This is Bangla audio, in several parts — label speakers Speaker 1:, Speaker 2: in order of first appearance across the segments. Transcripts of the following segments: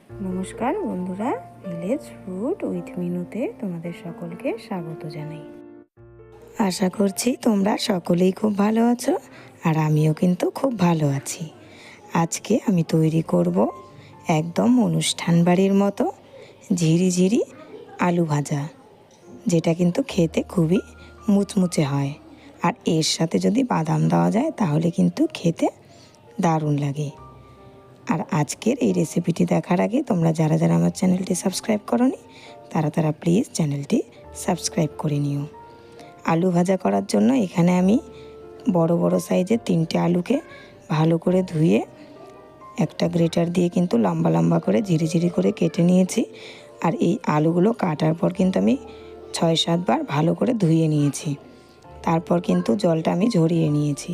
Speaker 1: নমস্কার বন্ধুরা, ভিলেজ ফুড উইথ মিনুতে তোমাদের সকলকে স্বাগত জানাই। আশা করছি তোমরা সকলেই খুব ভালো আছো, আর আমিও কিন্তু খুব ভালো আছি। আজকে আমি তৈরি করব একদম অনুষ্ঠান বাড়ির মতো ঝিরিঝিরি আলু ভাজা, যেটা কিন্তু খেতে খুবই মুচমুচে হয়। আর এর সাথে যদি বাদাম দেওয়া যায় তাহলে কিন্তু খেতে দারুণ লাগে। আর আজকের এই রেসিপিটি দেখার আগে তোমরা যারা যারা আমার চ্যানেলটি সাবস্ক্রাইব করোনি তারা প্লিজ চ্যানেলটি সাবস্ক্রাইব করে নিও। আলু ভাজা করার জন্য এখানে আমি বড় বড় সাইজের 3টে আলুকে ভালো করে ধুয়ে একটা গ্রেটার দিয়ে কিন্তু লম্বা লম্বা করে ঝিরিঝিরি করে কেটে নিয়েছি। আর এই আলুগুলো কাটার পর কিন্তু আমি 6-7 বার ভালো করে ধুয়ে নিয়েছি। তারপর কিন্তু জলটা আমি ঝরিয়ে নিয়েছি।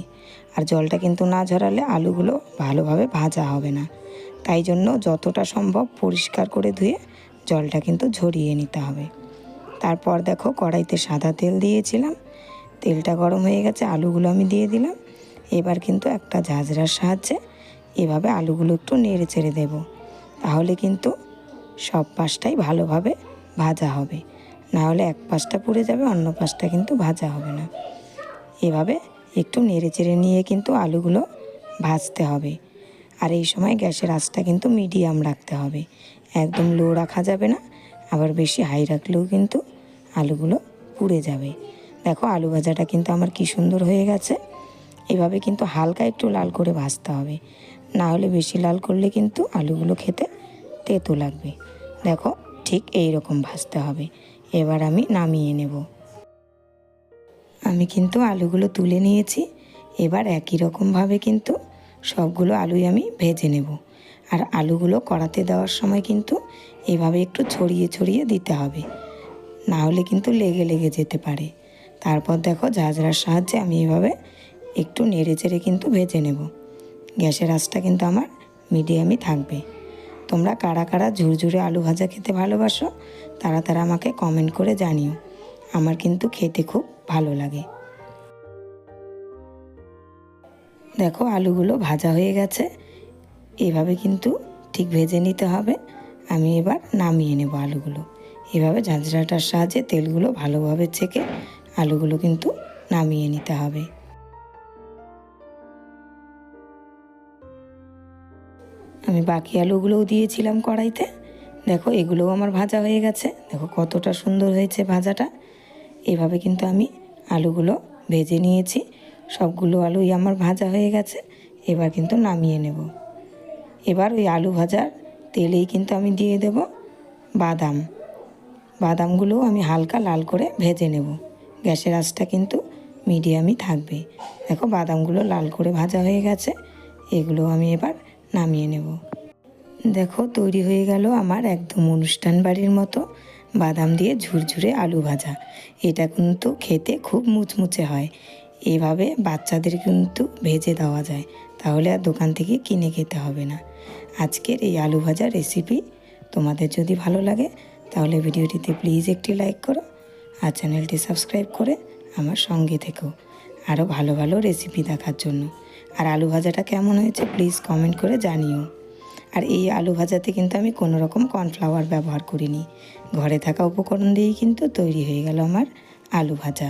Speaker 1: আর জলটা কিন্তু না ঝরালে আলুগুলো ভালোভাবে ভাজা হবে না, তাই জন্য যতটা সম্ভব পরিষ্কার করে ধুয়ে জলটা কিন্তু ঝরিয়ে নিতে হবে। তারপর দেখো কড়াইতে সাদা তেল দিয়েছিলাম, তেলটা গরম হয়ে গেছে, আলুগুলো আমি দিয়ে দিলাম। এবার কিন্তু একটা ঝাঁঝরার সাহায্যে এভাবে আলুগুলো একটু নেড়ে চেড়ে দেবো, তাহলে কিন্তু সব পাশটাই ভালোভাবে ভাজা হবে। না হলে এক পাশটা পুড়ে যাবে, অন্য পাশটা কিন্তু ভাজা হবে না। এভাবে একটু নেড়ে চেড়ে নিয়ে কিন্তু আলুগুলো ভাজতে হবে। আর এই সময় গ্যাসের আঁচটা কিন্তু মিডিয়াম রাখতে হবে, একদম লো রাখা যাবে না, আবার বেশি হাই রাখলেও কিন্তু আলুগুলো পুড়ে যাবে। দেখো আলু ভাজাটা কিন্তু আমার কি সুন্দর হয়ে গেছে। এভাবে কিন্তু হালকা একটু লাল করে ভাজতে হবে, না হলে বেশি লাল করলে কিন্তু আলুগুলো খেতে তেতো লাগবে। দেখো ঠিক এই রকম ভাজতে হবে। এবার আমি নামিয়ে নেব। আমি কিন্তু আলুগুলো তুলে নিয়েছি। এবার একই রকমভাবে কিন্তু সবগুলো আলুই আমি ভেজে নেব। আর আলুগুলো কড়াতে দেওয়ার সময় কিন্তু এভাবে একটু ছড়িয়ে ছড়িয়ে দিতে হবে, না হলে কিন্তু লেগে লেগে যেতে পারে। তারপর দেখো ঝাঁঝরার সাহায্যে আমি এভাবে একটু নেড়ে চেড়ে কিন্তু ভেজে নেব। গ্যাসের আঁচটা কিন্তু আমার মিডিয়ামই থাকবে। তোমরা কারা কারা ঝুরঝুরে আলু ভাজা খেতে ভালোবাসো তারা আমাকে কমেন্ট করে জানিও। আমার কিন্তু খেতে খুব ভালো লাগে। দেখো আলুগুলো ভাজা হয়ে গেছে, এভাবে কিন্তু ঠিক ভেজে নিতে হবে। আমি এবার নামিয়ে নেব আলুগুলো। এভাবে ঝাঁঝরাটার সাহায্যে তেলগুলো ভালোভাবে ছেঁকে আলুগুলো কিন্তু নামিয়ে নিতে হবে। আমি বাকি আলুগুলোও দিয়েছিলাম কড়াইতে। দেখো এগুলোও আমার ভাজা হয়ে গেছে। দেখো কতটা সুন্দর হয়েছে ভাজাটা। এভাবে কিন্তু আমি আলুগুলো ভেজে নিয়েছি। সবগুলো আলুই আমার ভাজা হয়ে গেছে। এবার কিন্তু নামিয়ে নেব। এবার ওই আলু ভাজার তেলেই কিন্তু আমি দিয়ে দেব বাদাম। বাদামগুলোও আমি হালকা লাল করে ভেজে নেব। গ্যাসের আঁচটা কিন্তু মিডিয়ামই থাকবে। দেখো বাদামগুলো লাল করে ভাজা হয়ে গেছে, এগুলো আমি এবার নামিয়ে নেব। দেখো তৈরি হয়ে গেল আমার একদম অনুষ্ঠান বাড়ির মতো বাদাম দিয়ে ঝুরঝুরে আলু ভাজা। এটা কিন্তু খেতে খুব মুচমুচে হয়। এভাবে বাচ্চাদের কিন্তু ভেজে দেওয়া যায়, তাহলে আর দোকান থেকে কিনে খেতে হবে না। আজকের এই আলু ভাজা রেসিপি তোমাদের যদি ভালো লাগে তাহলে ভিডিওটিতে প্লিজ একটি লাইক করো, আর চ্যানেলটি সাবস্ক্রাইব করে আমার সঙ্গে থেকো আরও ভালো ভালো রেসিপি দেখার জন্য। আর আলু ভাজাটা কেমন হয়েছে প্লিজ কমেন্ট করে জানিও। আর এই আলু ভাজাতে কিন্তু আমি কোনো রকম কর্নফ্লাওয়ার ব্যবহার করিনি, ঘরে থাকা উপকরণ দিয়েই কিন্তু তৈরি হয়ে গেল আমার আলু ভাজা।